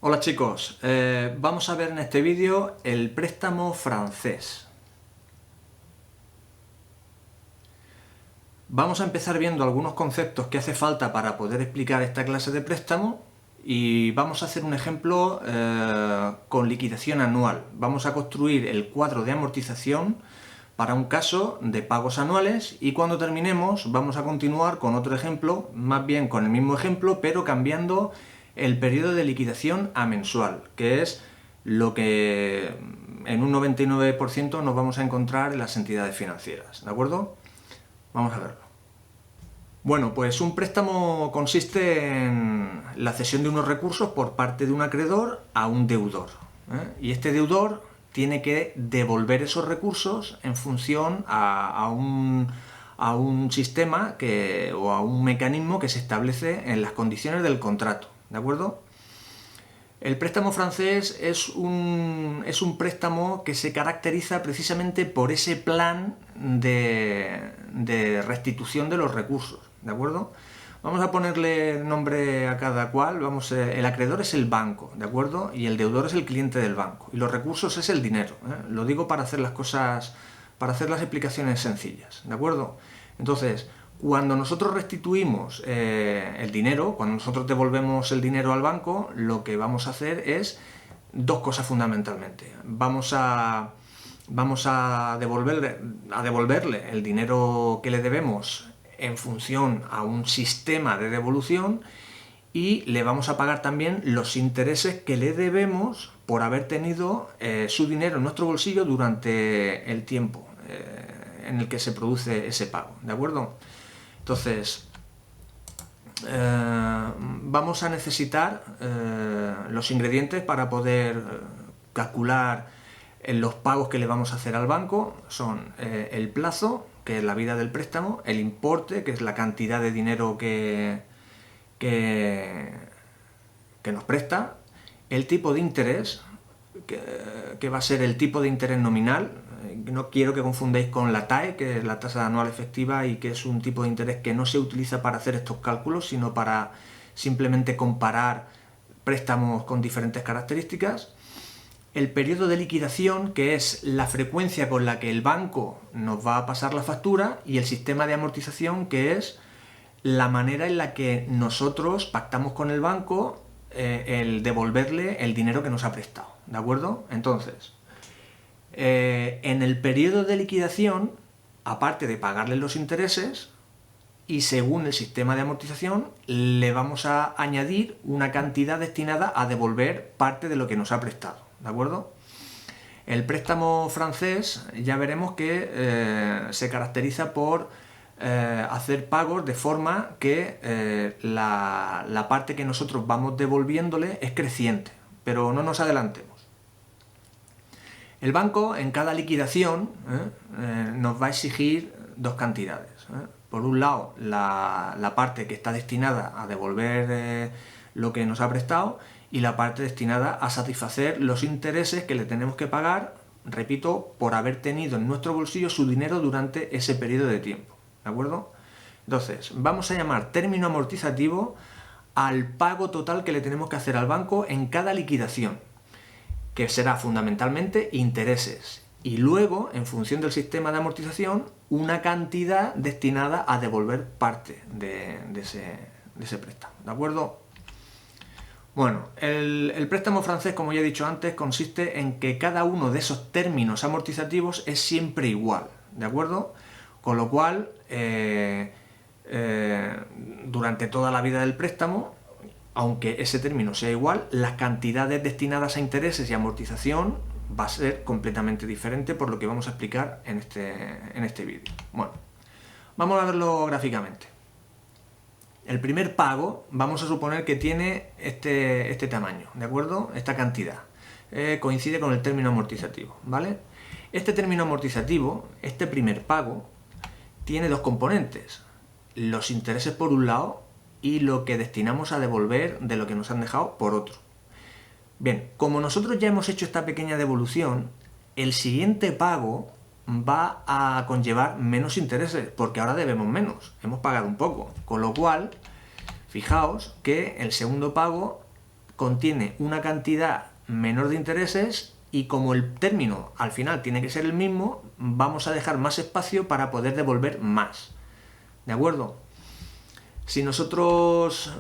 Hola chicos, vamos a ver en este vídeo el préstamo francés. Vamos a empezar viendo algunos conceptos que hace falta para poder explicar esta clase de préstamo y vamos a hacer un ejemplo con liquidación anual. Vamos a construir el cuadro de amortización para un caso de pagos anuales y cuando terminemos vamos a continuar con otro ejemplo, más bien con el mismo ejemplo, pero cambiando el periodo de liquidación a mensual, que es lo que en un 99% nos vamos a encontrar en las entidades financieras, ¿de acuerdo? Vamos a verlo. Bueno, pues un préstamo consiste en la cesión de unos recursos por parte de un acreedor a un deudor, y este deudor tiene que devolver esos recursos en función a un sistema o a un mecanismo que se establece en las condiciones del contrato, ¿de acuerdo? El préstamo francés es un préstamo que se caracteriza precisamente por ese plan de restitución de los recursos, ¿de acuerdo? Vamos a ponerle nombre a cada cual. El acreedor es el banco, ¿de acuerdo? Y el deudor es el cliente del banco. Y los recursos es el dinero, ¿eh? Lo digo para hacer las cosas, para hacer las explicaciones sencillas, ¿de acuerdo? Entonces, cuando nosotros restituimos el dinero, cuando nosotros devolvemos el dinero al banco, lo que vamos a hacer es dos cosas fundamentalmente. Vamos a devolverle el dinero que le debemos en función a un sistema de devolución y le vamos a pagar también los intereses que le debemos por haber tenido su dinero en nuestro bolsillo durante el tiempo en el que se produce ese pago, ¿de acuerdo? Entonces, vamos a necesitar los ingredientes para poder calcular los pagos que le vamos a hacer al banco. Son el plazo, que es la vida del préstamo, el importe, que es la cantidad de dinero que nos presta, el tipo de interés, que va a ser el tipo de interés nominal. No quiero que confundáis con la TAE, que es la tasa anual efectiva, y que es un tipo de interés que no se utiliza para hacer estos cálculos, sino para simplemente comparar préstamos con diferentes características. El periodo de liquidación, que es la frecuencia con la que el banco nos va a pasar la factura, y el sistema de amortización, que es la manera en la que nosotros pactamos con el banco el devolverle el dinero que nos ha prestado, ¿de acuerdo? Entonces, en el periodo de liquidación, aparte de pagarle los intereses, y según el sistema de amortización, le vamos a añadir una cantidad destinada a devolver parte de lo que nos ha prestado, ¿de acuerdo? El préstamo francés ya veremos que se caracteriza por hacer pagos de forma que la parte que nosotros vamos devolviéndole es creciente, pero no nos adelantemos. El banco en cada liquidación nos va a exigir dos cantidades. Por un lado, la parte que está destinada a devolver lo que nos ha prestado, y la parte destinada a satisfacer los intereses que le tenemos que pagar, repito, por haber tenido en nuestro bolsillo su dinero durante ese periodo de tiempo, ¿de acuerdo? Entonces, vamos a llamar término amortizativo al pago total que le tenemos que hacer al banco en cada liquidación, que será fundamentalmente intereses, y luego, en función del sistema de amortización, una cantidad destinada a devolver parte de ese préstamo, ¿de acuerdo? Bueno, el préstamo francés, como ya he dicho antes, consiste en que cada uno de esos términos amortizativos es siempre igual, ¿de acuerdo? Con lo cual, durante toda la vida del préstamo, aunque ese término sea igual, las cantidades destinadas a intereses y amortización va a ser completamente diferente, por lo que vamos a explicar en este vídeo. Bueno, vamos a verlo gráficamente. El primer pago, vamos a suponer que tiene este tamaño, ¿de acuerdo? Esta cantidad. Coincide con el término amortizativo, ¿vale? Este término amortizativo, este primer pago, tiene dos componentes. Los intereses por un lado y lo que destinamos a devolver de lo que nos han dejado por otro. Bien, como nosotros ya hemos hecho esta pequeña devolución, el siguiente pago va a conllevar menos intereses, porque ahora debemos menos, hemos pagado un poco, con lo cual, fijaos que el segundo pago contiene una cantidad menor de intereses y como el término al final tiene que ser el mismo, vamos a dejar más espacio para poder devolver más. ¿De acuerdo? Si nosotros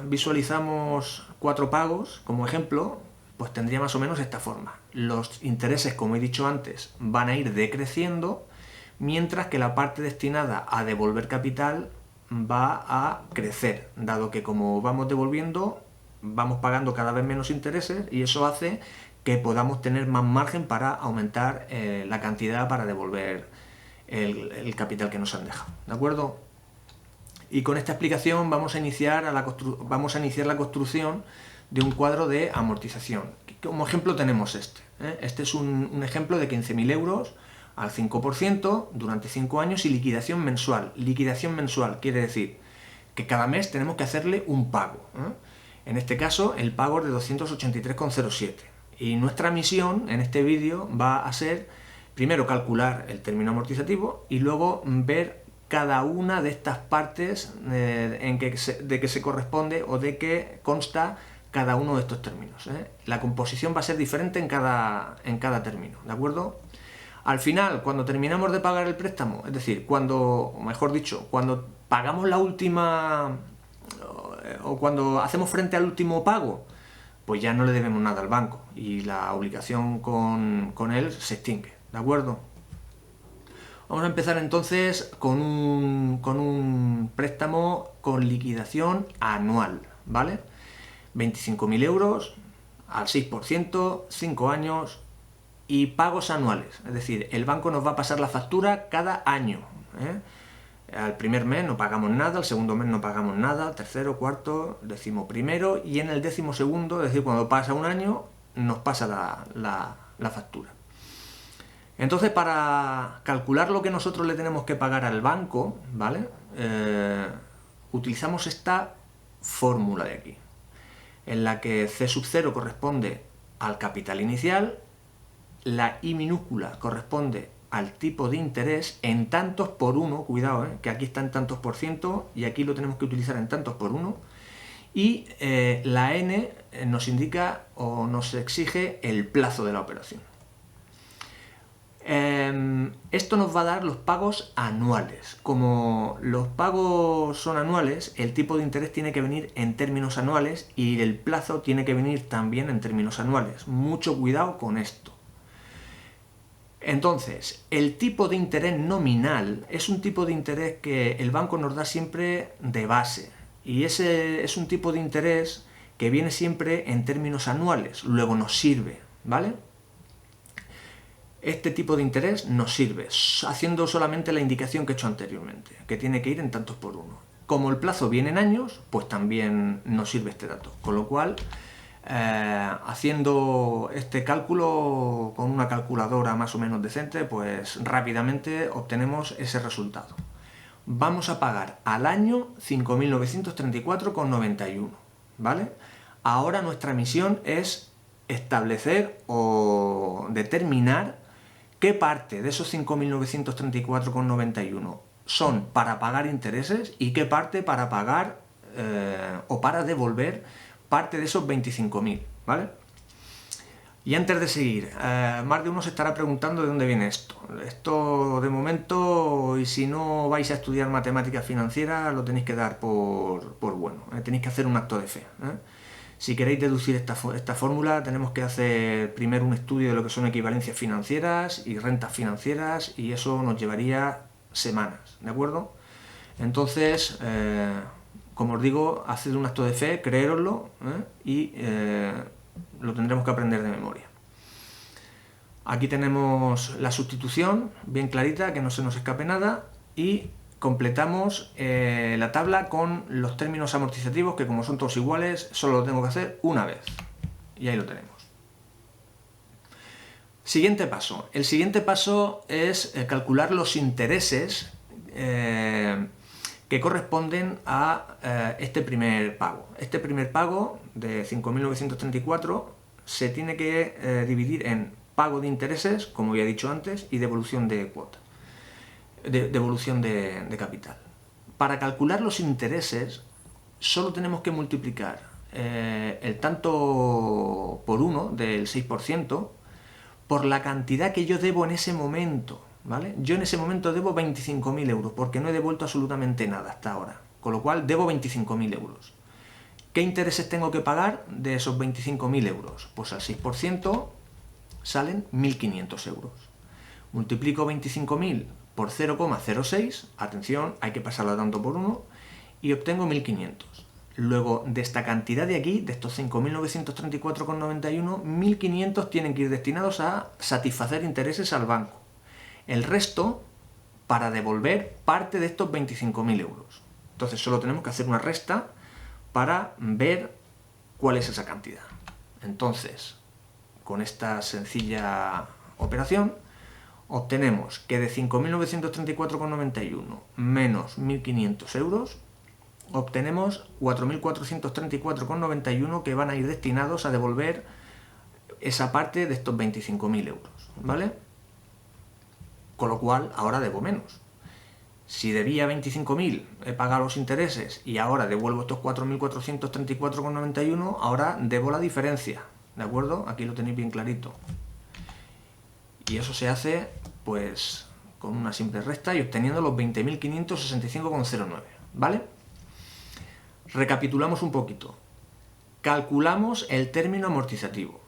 visualizamos 4 pagos como ejemplo, pues tendría más o menos esta forma. Los intereses, como he dicho antes, van a ir decreciendo, mientras que la parte destinada a devolver capital va a crecer, dado que como vamos devolviendo, vamos pagando cada vez menos intereses y eso hace que podamos tener más margen para aumentar la cantidad para devolver el capital que nos han dejado. ¿De acuerdo? Y con esta explicación vamos a iniciar la construcción de un cuadro de amortización. Como ejemplo tenemos este. Este es un ejemplo de 15.000 euros al 5% durante 5 años y liquidación mensual. Liquidación mensual quiere decir que cada mes tenemos que hacerle un pago. En este caso el pago es de 283,07. Y nuestra misión en este vídeo va a ser primero calcular el término amortizativo y luego ver cada una de estas partes de que se corresponde o de que consta cada uno de estos términos. La composición va a ser diferente en cada término, ¿de acuerdo? Al final, cuando terminamos de pagar el préstamo, es decir, cuando pagamos la última o cuando hacemos frente al último pago, pues ya no le debemos nada al banco y la obligación con él se extingue, ¿de acuerdo? Vamos a empezar entonces con un préstamo con liquidación anual, ¿vale? 25.000 euros al 6%, 5 años y pagos anuales. Es decir, el banco nos va a pasar la factura cada año. Al primer mes no pagamos nada, al segundo mes no pagamos nada, tercero, cuarto, 11º y en el 12º, es decir, cuando pasa un año, nos pasa la factura. Entonces, para calcular lo que nosotros le tenemos que pagar al banco, ¿vale? Utilizamos esta fórmula de aquí, en la que C sub 0 corresponde al capital inicial, la I minúscula corresponde al tipo de interés en tantos por 1, cuidado, que aquí está en tantos por ciento y aquí lo tenemos que utilizar en tantos por 1, y la N nos indica o nos exige el plazo de la operación. Esto nos va a dar los pagos anuales. Como los pagos son anuales, el tipo de interés tiene que venir en términos anuales y el plazo tiene que venir también en términos anuales. Mucho cuidado con esto. Entonces, el tipo de interés nominal es un tipo de interés que el banco nos da siempre de base y ese es un tipo de interés que viene siempre en términos anuales, luego nos sirve, ¿vale? Este tipo de interés nos sirve, haciendo solamente la indicación que he hecho anteriormente, que tiene que ir en tantos por 1. Como el plazo viene en años, pues también nos sirve este dato, con lo cual, haciendo este cálculo con una calculadora más o menos decente, pues rápidamente obtenemos ese resultado. Vamos a pagar al año 5.934,91, ¿vale? Ahora nuestra misión es establecer o determinar qué parte de esos 5.934,91 son para pagar intereses y qué parte para pagar o para devolver parte de esos 25.000, ¿vale? Y antes de seguir, más de uno se estará preguntando de dónde viene esto. Esto de momento, y si no vais a estudiar matemáticas financieras, lo tenéis que dar por bueno, tenéis que hacer un acto de fe. Si queréis deducir esta fórmula, tenemos que hacer primero un estudio de lo que son equivalencias financieras y rentas financieras y eso nos llevaría semanas, ¿de acuerdo? Entonces, como os digo, haced un acto de fe, creéroslo y lo tendremos que aprender de memoria. Aquí tenemos la sustitución, bien clarita, que no se nos escape nada y completamos la tabla con los términos amortizativos que como son todos iguales solo lo tengo que hacer una vez y ahí lo tenemos. Siguiente paso. El siguiente paso es calcular los intereses que corresponden a este primer pago. Este primer pago de 5.934 se tiene que dividir en pago de intereses, como ya he dicho antes, y devolución de cuota. Devolución de capital. Para calcular los intereses solo tenemos que multiplicar el tanto por uno del 6% por la cantidad que yo debo en ese momento, ¿vale? Yo en ese momento debo 25.000 euros porque no he devuelto absolutamente nada hasta ahora, con lo cual debo 25.000 euros. ¿Qué intereses tengo que pagar de esos 25.000 euros? Pues al 6% salen 1.500 euros. Multiplico 25.000 por 0,06, atención, hay que pasarlo a tanto por uno, y obtengo 1.500. Luego, de esta cantidad de aquí, de estos 5.934,91, 1.500 tienen que ir destinados a satisfacer intereses al banco. El resto, para devolver parte de estos 25.000 euros. Entonces, solo tenemos que hacer una resta para ver cuál es esa cantidad. Entonces, con esta sencilla operación, obtenemos que de 5.934,91 menos 1.500 euros, obtenemos 4.434,91 que van a ir destinados a devolver esa parte de estos 25.000 euros, ¿vale? Con lo cual, ahora debo menos. Si debía 25.000, he pagado los intereses y ahora devuelvo estos 4.434,91, ahora debo la diferencia, ¿de acuerdo? Aquí lo tenéis bien clarito. Y eso se hace, pues, con una simple resta y obteniendo los 20.565,09, ¿vale? Recapitulamos un poquito. Calculamos el término amortizativo.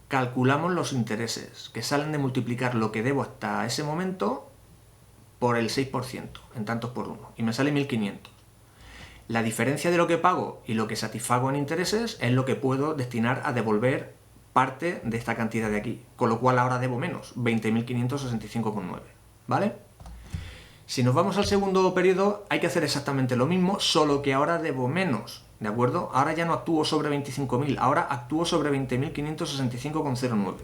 Calculamos los intereses, que salen de multiplicar lo que debo hasta ese momento por el 6%, en tantos por uno, y me sale 1.500. La diferencia de lo que pago y lo que satisfago en intereses es lo que puedo destinar a devolver parte de esta cantidad de aquí, con lo cual ahora debo menos, 20.565,9, ¿vale? Si nos vamos al segundo periodo, hay que hacer exactamente lo mismo, solo que ahora debo menos, ¿de acuerdo? Ahora ya no actúo sobre 25.000, ahora actúo sobre 20.565,09.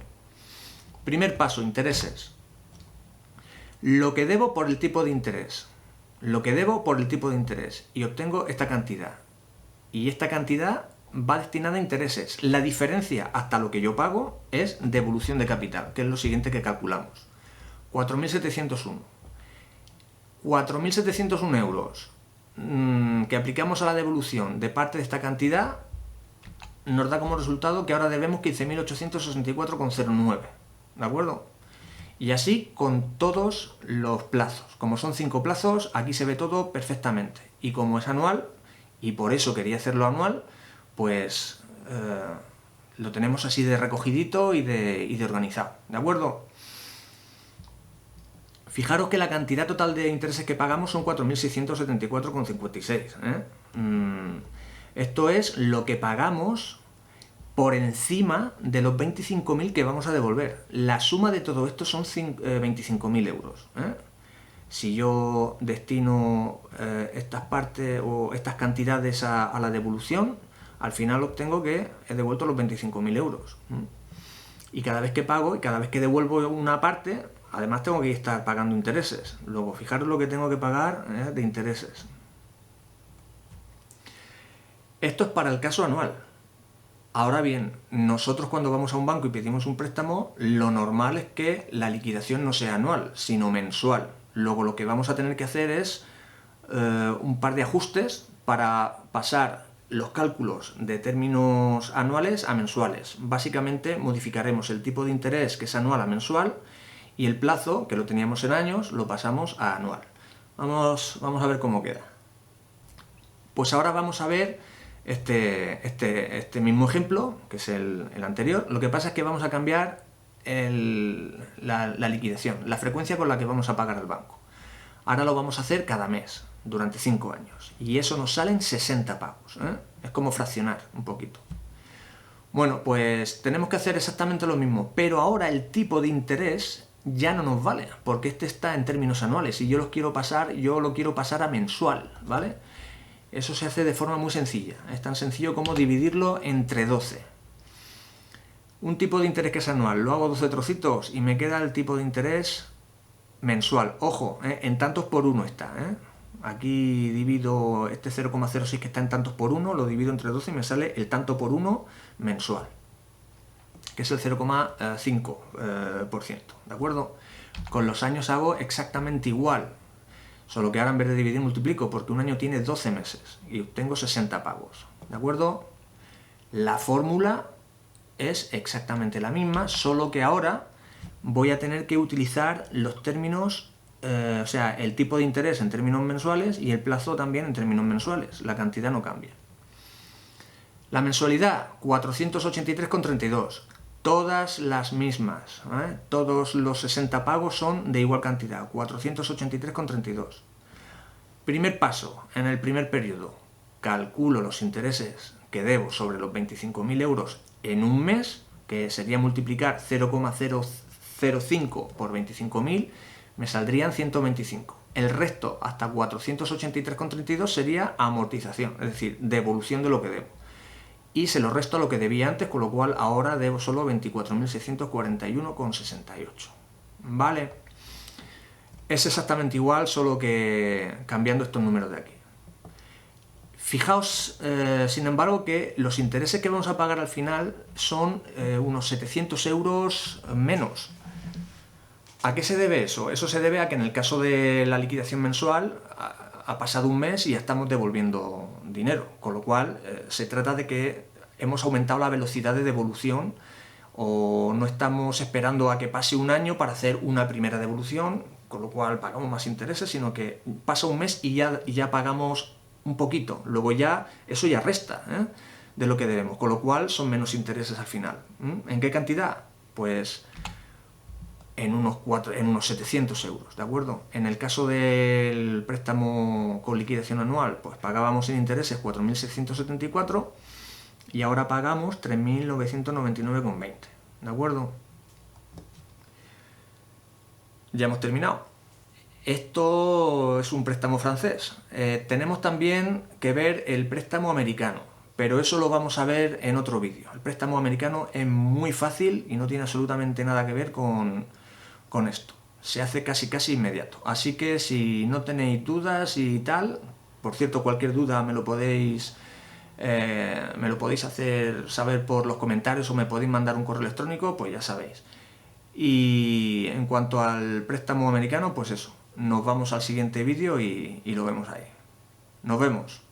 Primer paso, intereses. Lo que debo por el tipo de interés. Lo que debo por el tipo de interés. Y obtengo esta cantidad. Y esta cantidad va destinada a intereses. La diferencia hasta lo que yo pago es devolución de capital, que es lo siguiente que calculamos. 4.701. 4.701 euros que aplicamos a la devolución de parte de esta cantidad nos da como resultado que ahora debemos 15.864,09, ¿de acuerdo? Y así con todos los plazos. Como son 5 plazos, aquí se ve todo perfectamente. Y como es anual, y por eso quería hacerlo anual, pues lo tenemos así de recogidito y de organizado, ¿de acuerdo? Fijaros que la cantidad total de intereses que pagamos son 4.674,56. Esto es lo que pagamos por encima de los 25.000 que vamos a devolver. La suma de todo esto son 25.000 euros. Si yo destino estas partes o estas cantidades a la devolución, al final obtengo que he devuelto los 25.000 euros. Y cada vez que pago y cada vez que devuelvo una parte, además tengo que estar pagando intereses. Luego, fijaros lo que tengo que pagar de intereses. Esto es para el caso anual. Ahora bien, nosotros cuando vamos a un banco y pedimos un préstamo, lo normal es que la liquidación no sea anual, sino mensual. Luego lo que vamos a tener que hacer es un par de ajustes para pasar los cálculos de términos anuales a mensuales. Básicamente modificaremos el tipo de interés que es anual a mensual y el plazo, que lo teníamos en años, lo pasamos a anual. Vamos a ver cómo queda. Pues ahora vamos a ver este mismo ejemplo, que es el anterior. Lo que pasa es que vamos a cambiar la liquidación, la frecuencia con la que vamos a pagar al banco. Ahora lo vamos a hacer cada mes, durante 5 años. Y eso nos salen 60 pagos. Es como fraccionar un poquito. Bueno, pues tenemos que hacer exactamente lo mismo, pero ahora el tipo de interés ya no nos vale, porque este está en términos anuales y yo lo quiero pasar a mensual, ¿vale? Eso se hace de forma muy sencilla. Es tan sencillo como dividirlo entre 12. Un tipo de interés que es anual, lo hago 12 trocitos y me queda el tipo de interés mensual. Ojo, en tantos por uno está. Aquí divido este 0,06 que está en tantos por uno, lo divido entre 12 y me sale el tanto por uno mensual, que es el 0,5%, ¿de acuerdo? Con los años hago exactamente igual, solo que ahora en vez de dividir multiplico, porque un año tiene 12 meses y obtengo 60 pagos, ¿de acuerdo? La fórmula es exactamente la misma, solo que ahora voy a tener que utilizar los términos, o sea, el tipo de interés en términos mensuales y el plazo también en términos mensuales. La cantidad no cambia. La mensualidad, 483,32. Todas las mismas, ¿eh? Todos los 60 pagos son de igual cantidad, 483,32. Primer paso, en el primer periodo, calculo los intereses que debo sobre los 25.000 euros en un mes, que sería multiplicar 0,005 por 25.000, me saldrían 125. El resto, hasta 483,32, sería amortización, es decir, devolución de lo que debo. Y se lo resto a lo que debía antes, con lo cual ahora debo solo 24.641,68. ¿Vale? Es exactamente igual, solo que cambiando estos números de aquí. Fijaos, sin embargo, que los intereses que vamos a pagar al final son unos 700 euros menos. ¿A qué se debe eso? Eso se debe a que en el caso de la liquidación mensual ha pasado un mes y ya estamos devolviendo dinero, con lo cual se trata de que hemos aumentado la velocidad de devolución o no estamos esperando a que pase un año para hacer una primera devolución, con lo cual pagamos más intereses, sino que pasa un mes y ya pagamos un poquito, luego ya eso ya resta de lo que debemos, con lo cual son menos intereses al final. ¿En qué cantidad? Pues en unos 700 euros, ¿de acuerdo? En el caso del préstamo con liquidación anual, pues pagábamos en intereses 4.674 y ahora pagamos 3.999,20, ¿de acuerdo? Ya hemos terminado. Esto es un préstamo francés. Tenemos también que ver el préstamo americano, pero eso lo vamos a ver en otro vídeo. El préstamo americano es muy fácil y no tiene absolutamente nada que ver con esto. Se hace casi inmediato. Así que si no tenéis dudas y tal, por cierto, cualquier duda me lo podéis hacer saber por los comentarios o me podéis mandar un correo electrónico, pues ya sabéis. Y en cuanto al préstamo americano, pues eso. Nos vamos al siguiente vídeo y lo vemos ahí. Nos vemos.